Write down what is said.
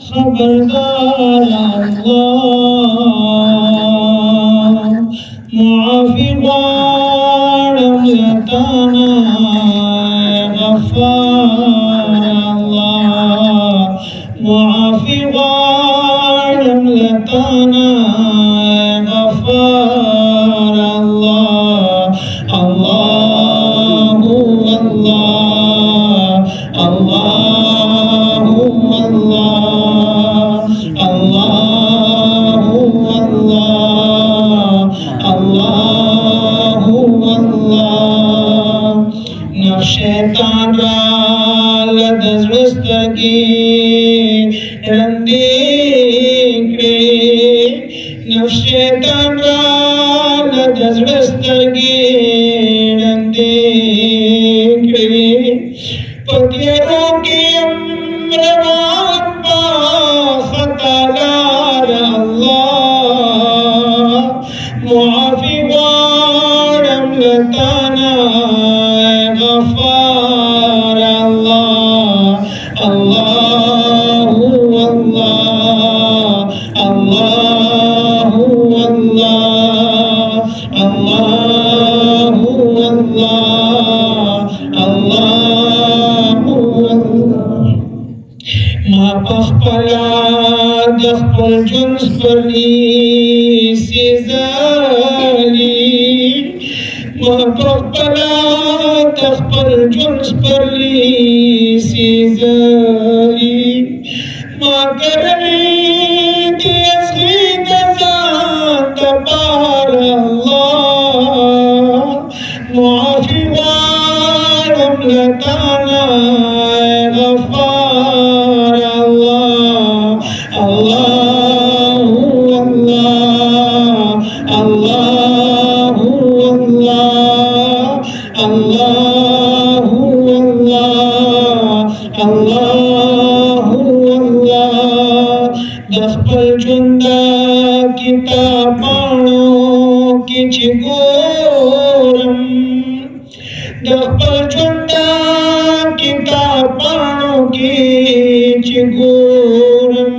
खबरदार अल्लाह मुआफी बाड़म लताना गफ्फार अल्लाह मुआफी बाड़म लताना गफ्फार अल्लाह अल्लाहु अल्लाह अल्लाहु अल्लाह अल्लाहु अल्लाह अल्लाहु अल्लाह नफ्स शैतान रा लदज़रस्तगी रंदी करे नफ्स शैतान रा लदज़रस्तगी रंदी करे पतियों की अम्रवान पा खतादार अल्लाह मुआफी बाड़म लताना गफ्फार अल्लाह अल्लाहु अल्लाह अल्लाहु अल्लाह अल्लाहु अल्लाह अल्लाहु अल्लाह मा पखपला दखपल जुन्स परली सीजाली मा पखपला दखपल जुन्स परली सीजाली मा करली दियसी दजात पार अल्लाह मुआफी वारम लताना गफ्फार अल्लाह अल्लाहु अल्लाह अल्लाहु अल्लाह अल्लाहु अल्लाह अल्लाहु अल्लाह दखपल जुंदा किताबाणो किच गोरम दखपल जुंदा किताबाणो किच गोरम